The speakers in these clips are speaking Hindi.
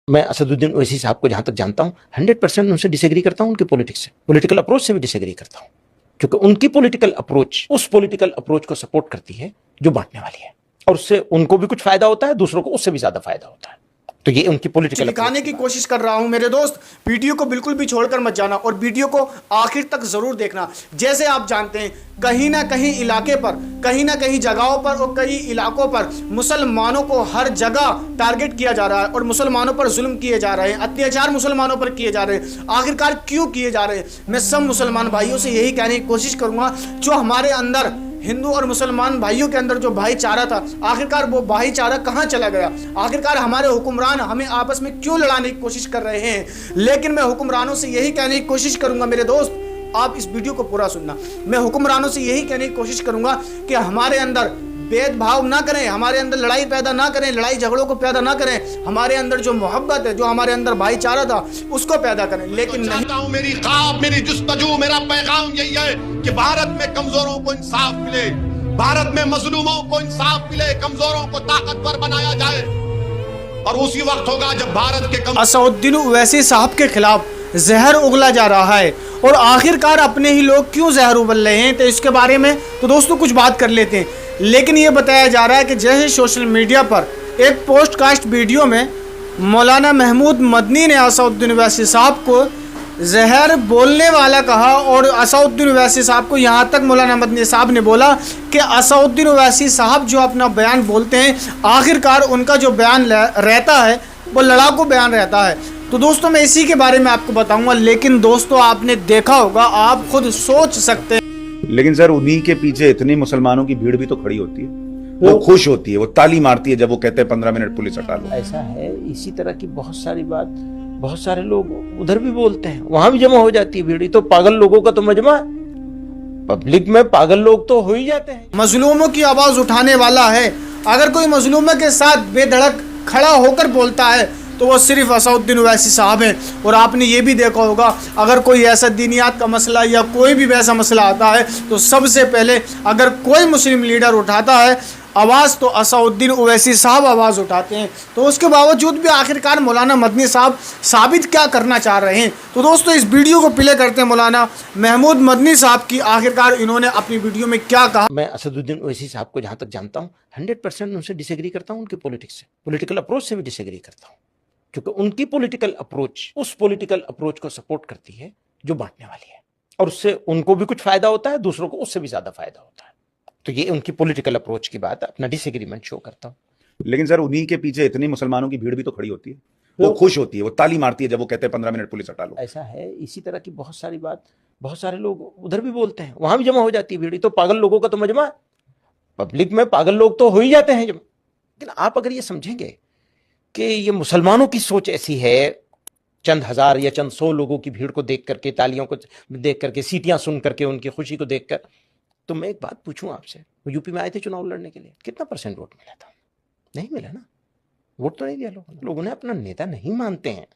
मैं असदुद्दीन ओवैसी साहब को जहां तक जानता हूं 100% उनसे डिसएग्री करता हूं, उनके पॉलिटिक्स से, पॉलिटिकल अप्रोच से भी डिसएग्री करता हूं, क्योंकि उनकी पॉलिटिकल अप्रोच उस पॉलिटिकल अप्रोच को सपोर्ट करती है जो बांटने वाली है, और उससे उनको भी कुछ फायदा होता है, दूसरों को उससे भी ज्यादा फायदा होता है। तो ये उनकी पॉलिटिकल दिखाने की कोशिश कर रहा हूं मेरे दोस्त। वीडियो को बिल्कुल भी छोड़कर मत जाना और वीडियो को आखिर तक जरूर देखना। जैसे आप जानते हैं, कहीं ना कहीं इलाके पर, कहीं ना कहीं जगहों पर और कई इलाकों पर मुसलमानों को हर जगह टारगेट किया जा रहा है और मुसलमानों पर जुल्म किए जा रहे हैं, अत्याचार मुसलमानों पर किए जा रहे हैं। आखिरकार क्यों किए जा रहे हैं? मैं सब मुसलमान भाइयों से यही कहने की कोशिश करूंगा, जो हमारे अंदर हिंदू और मुसलमान भाइयों के अंदर जो भाईचारा था, आखिरकार वो भाईचारा कहां चला गया? आखिरकार हमारे हुक्मरान हमें आपस में क्यों लड़ाने की कोशिश कर रहे हैं? लेकिन मैं हुक्मरानों से यही कहने की कोशिश करूंगा मेरे दोस्त, आप इस वीडियो को पूरा सुनना। मैं हुक्मरानों से यही कहने की कोशिश करूंगा कि हमारे अंदर भेदभाव ना करें, हमारे अंदर लड़ाई पैदा ना करें, लड़ाई झगड़ों को पैदा ना करें, हमारे अंदर जो मोहब्बत है, जो हमारे अंदर भाईचारा था, उसको पैदा करें। लेकिन नहीं चाहता हूं, मेरी ख्वाब, मेरी जुस्तजू, मेरा पैगाम यही है कि भारत में कमजोरों को इंसाफ मिले, भारत में मजलूमों को इंसाफ मिले, कमजोरों को ताकतवर बनाया जाए। और उसी वक्त होगा जब भारत के असदुद्दीन ओवैसी साहब के खिलाफ जहर उगला जा रहा है, और आखिरकार अपने ही लोग क्यों जहर उगल रहे हैं, तो इसके बारे में तो दोस्तों कुछ बात कर लेते हैं। लेकिन ये बताया जा रहा है कि जैसे सोशल मीडिया पर एक पोस्टकास्ट वीडियो में मौलाना महमूद मदनी ने असदुद्दीन ओवैसी साहब को जहर बोलने वाला कहा, और असदुद्दीन ओवैसी साहब को यहाँ तक मौलाना मदनी साहब ने बोला कि असदुद्दीन ओवैसी साहब जो अपना बयान बोलते हैं, आखिरकार उनका जो बयान रहता है वो लड़ाकू बयान रहता है। तो दोस्तों मैं इसी के बारे में आपको बताऊंगा। लेकिन दोस्तों आपने देखा होगा, आप खुद सोच सकते हैं। लेकिन सर उन्हीं के पीछे इतनी मुसलमानों की भीड़ भी तो खड़ी होती है, वो खुश होती है, वो ताली मारती है जब वो कहते हैं 15 मिनट पुलिस हटा लो। ऐसा है, इसी तरह की बहुत सारी बात बहुत सारे लोग उधर भी बोलते हैं, वहां भी जमा हो जाती है भीड़। तो पागल लोगों का तो मजमा, पब्लिक में पागल लोग तो हो ही जाते हैं। मजलूमों की आवाज उठाने वाला है, अगर कोई मजलूमों के साथ बेधड़क खड़ा होकर बोलता है तो वो सिर्फ असदुद्दीन ओवैसी साहब हैं। और आपने ये भी देखा होगा, अगर कोई ऐसा दीनियात का मसला या कोई भी वैसा मसला आता है तो सबसे पहले अगर कोई मुस्लिम लीडर उठाता है आवाज़, तो असदुद्दीन ओवैसी साहब आवाज़ उठाते हैं। तो उसके बावजूद भी आखिरकार मौलाना मदनी साहब साबित क्या करना चाह रहे हैं? तो दोस्तों इस वीडियो को प्ले करते हैं मौलाना महमूद मदनी साहब की, आखिरकार इन्होंने अपनी वीडियो में क्या कहा। मैं असदुद्दीन ओवैसी साहब को जहां तक जानता हूं 100% उनसे डिसएग्री करता हूं, उनके पॉलिटिक्स से, पॉलिटिकल अप्रोच से भी डिसएग्री करता हूं, क्योंकि उनकी पॉलिटिकल अप्रोच उस पॉलिटिकल अप्रोच को सपोर्ट करती है जो बांटने वाली है, और उससे उनको भी कुछ फायदा होता है, दूसरों को उससे भी ज्यादा फायदा होता है। तो ये उनकी पॉलिटिकल अप्रोच की बात, अपना डिसएग्रीमेंट शो करता हूँ। लेकिन सर उन्हीं के पीछे इतनी मुसलमानों की भीड़ भी तो खड़ी होती है, वो खुश होती है, वो ताली मारती है जब वो कहते हैं 15 मिनट पुलिस हटा लो। ऐसा है, इसी तरह की बहुत सारी बात बहुत सारे लोग उधर भी बोलते हैं, वहां भी जमा हो जाती है भीड़। तो पागल लोगों का तो मजमा, पब्लिक में पागल लोग तो हो ही जाते हैं जमा। लेकिन आप अगर ये समझेंगे कि ये मुसलमानों की सोच ऐसी है, चंद हजार या चंद 100 लोगों की भीड़ को देख करके, तालियों को देख करके, सीटियां सुन करके, उनकी खुशी को देखकर, तो मैं एक बात पूछूं आपसे, वो यूपी में आए थे चुनाव लड़ने के लिए, कितना % वोट मिला था? नहीं मिला ना, वोट तो नहीं दिया लोगों ने, अपना नेता नहीं मानते हैं,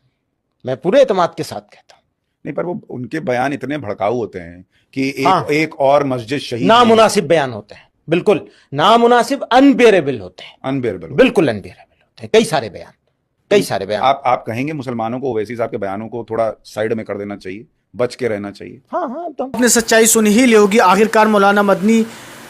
मैं पूरे एतमाद के साथ कहता हूं। नहीं, पर वो उनके बयान इतने भड़काऊ होते हैं कि एक और मस्जिद शहीद, नामुनासिब बयान होते हैं, बिल्कुल नामुनासिब, अनबेरेबल होते हैं, अनबेरेबल, बिल्कुल अनबेरेबल होते हैं। कई सारे बयान आप कहेंगे मुसलमानों को ओवैसी साहब के बयानों को थोड़ा साइड में कर देना चाहिए, बच के रहना चाहिए? हाँ, तो आपने सच्चाई सुन ही ली होगी, आखिरकार मौलाना मदनी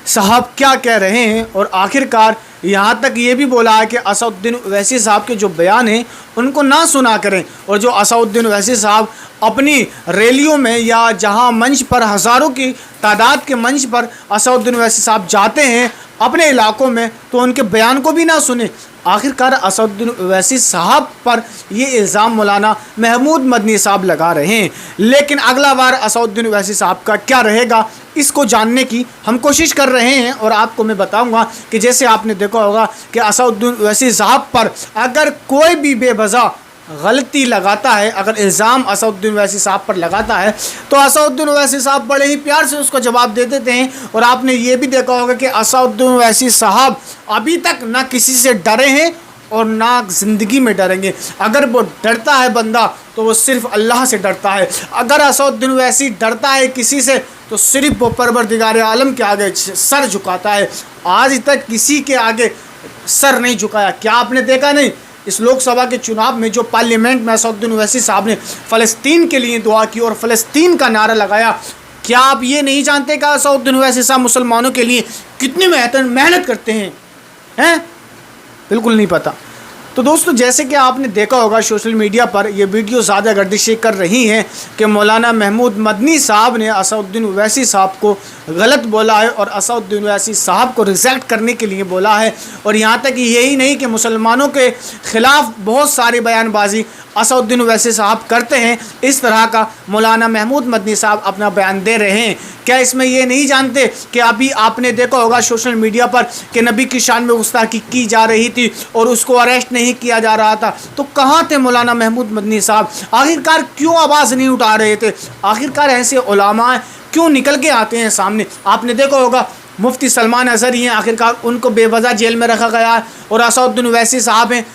साहब क्या कह रहे हैं। और आखिरकार यहाँ तक ये भी बोला है कि असदुद्दीन ओवैसी साहब के जो बयान हैं उनको ना सुना करें, और जो असदुद्दीन ओवैसी साहब अपनी रैलियों में या जहाँ मंच पर हज़ारों की तादाद के मंच पर असदुद्दीन ओवैसी साहब जाते हैं अपने इलाकों में, तो उनके बयान को भी ना सुने। आखिरकार असदुद्दीन ओवैसी साहब पर ये इल्ज़ाम मौलाना महमूद मदनी साहब लगा रहे हैं। लेकिन अगला बार असदुद्दीन ओवैसी साहब का क्या रहेगा, इसको जानने की हम कोशिश कर रहे हैं। और आपको मैं बताऊंगा कि जैसे आपने देखा होगा कि असदुद्दीन ओवैसी साहब पर अगर कोई भी बेवजह गलती लगाता है, अगर इल्ज़ाम असदुद्दीन ओवैसी साहब पर लगाता है, तो असदुद्दीन ओवैसी साहब बड़े ही प्यार से उसको जवाब दे देते हैं। और आपने ये भी देखा होगा कि असदुद्दीन ओवैसी साहब अभी तक ना किसी से डरे हैं और ना ज़िंदगी में डरेंगे। अगर वो डरता है बंदा तो वो सिर्फ अल्लाह से डरता है। अगर असदुद्दीन ओवैसी डरता है किसी से तो सिर्फ वो परवरदिगार आलम के आगे सर झुकाता है। आज तक किसी के आगे सर नहीं झुकाया। क्या आपने देखा नहीं इस लोकसभा के चुनाव में जो पार्लियामेंट में असदुद्दीन ओवैसी साहब ने फ़लस्तीन के लिए दुआ की और फ़लस्तीन का नारा लगाया, क्या आप ये नहीं जानते कि असदुद्दीन ओवैसी साहब मुसलमानों के लिए कितनी मेहनत करते हैं? बिल्कुल नहीं पता। तो दोस्तों, जैसे कि आपने देखा होगा सोशल मीडिया पर ये वीडियो ज़्यादा गर्दिशें कर रही हैं कि मौलाना महमूद मदनी साहब ने असदुद्दीन ओवैसी साहब को गलत बोला है और असदुद्दीन ओवैसी साहब को रिजेक्ट करने के लिए बोला है। और यहाँ तक यही नहीं कि मुसलमानों के ख़िलाफ़ बहुत सारी बयानबाजी असदुद्दीन ओवैसी साहब करते हैं, इस तरह का मौलाना महमूद मदनी साहब अपना बयान दे रहे हैं। क्या इसमें ये नहीं जानते कि अभी आपने देखा होगा सोशल मीडिया पर कि नबी की शान में गुस्ताखी की जा रही थी और उसको अरेस्ट नहीं किया जा रहा था? तो कहाँ थे मौलाना महमूद मदनी साहब? आखिरकार क्यों आवाज़ नहीं उठा रहे थे? आखिरकार ऐसे उलामा क्यों निकल के आते हैं सामने? आपने देखा होगा मुफ्ती सलमान अज़हरी हैं, आखिरकार उनको बेवजह जेल में रखा गया है। और असदुद्दीन ओवैसी साहब हैं,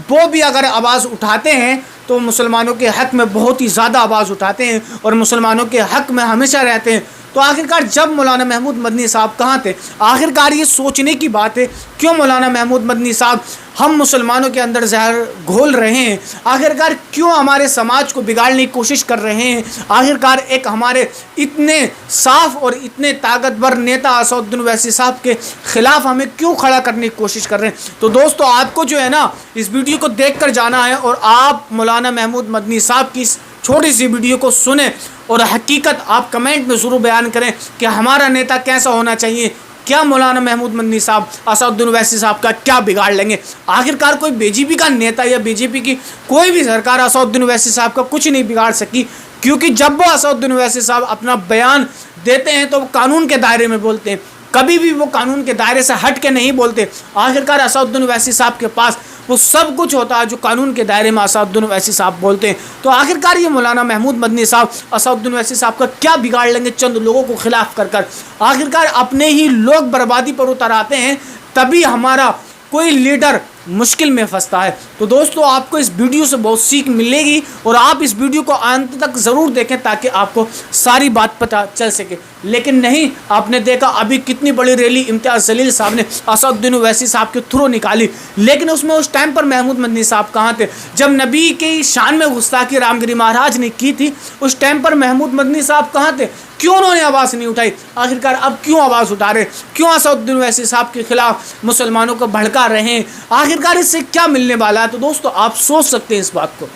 वो भी अगर आवाज़ उठाते हैं तो मुसलमानों के हक़ में बहुत ही ज़्यादा आवाज़ उठाते हैं और मुसलमानों के हक़ में हमेशा रहते हैं। तो आखिरकार जब मौलाना महमूद मदनी साहब कहाँ थे? आखिरकार ये सोचने की बात है, क्यों मौलाना महमूद मदनी साहब हम मुसलमानों के अंदर जहर घोल रहे हैं? आखिरकार क्यों हमारे समाज को बिगाड़ने की कोशिश कर रहे हैं? आखिरकार एक हमारे इतने साफ़ और इतने ताकतवर नेता असदुद्दीन ओवैसी साहब के ख़िलाफ़ हमें क्यों खड़ा करने की कोशिश कर रहे हैं? तो दोस्तों, आपको जो है ना इस वीडियो को देख कर जाना है और आप मौलाना महमूद मदनी साहब की इस छोटी सी वीडियो को सुने और हकीकत आप कमेंट में ज़रूर बयान करें कि हमारा नेता कैसा होना चाहिए। क्या मौलाना महमूद मदनी साहब असदुद्दीन ओवैसी साहब का क्या बिगाड़ लेंगे? आखिरकार कोई बीजेपी का नेता या बीजेपी की कोई भी सरकार असदुद्दीन ओवैसी साहब का कुछ नहीं बिगाड़ सकी, क्योंकि जब वो असदुद्दीन ओवैसी साहब अपना बयान देते हैं तो वो कानून के दायरे में बोलते हैं, कभी भी वो कानून के दायरे से हट के नहीं बोलते। आखिरकार असदुद्दीन ओवैसी साहब के पास वो सब कुछ होता है जो कानून के दायरे में असदुद्दीन ओवैसी साहब बोलते हैं। तो आखिरकार ये मौलाना महमूद मदनी साहब असदुद्दीन ओवैसी साहब का क्या बिगाड़ लेंगे चंद लोगों को खिलाफ कर? आखिरकार अपने ही लोग बर्बादी पर उतर आते हैं, तभी हमारा कोई लीडर मुश्किल में फंसता है। तो दोस्तों, आपको इस वीडियो से बहुत सीख मिलेगी और आप इस वीडियो को अंत तक ज़रूर देखें ताकि आपको सारी बात पता चल सके। लेकिन नहीं, आपने देखा अभी कितनी बड़ी रैली इम्तियाज़ जलील साहब ने असदुद्दीन ओवैसी साहब के थ्रू निकाली, लेकिन उसमें उस टाइम पर महमूद मदनी साहब कहाँ थे? जब नबी की शान में गुस्ताखी रामगिरी महाराज ने की थी, उस टाइम पर महमूद मदनी साहब कहाँ थे? क्यों उन्होंने आवाज़ नहीं उठाई? आखिरकार अब क्यों आवाज़ उठा रहे? क्यों असदुद्दीन ओवैसी साहब के खिलाफ मुसलमानों को भड़का रहे हैं? आखिरकार इससे क्या मिलने वाला है? तो दोस्तों, आप सोच सकते हैं इस बात को।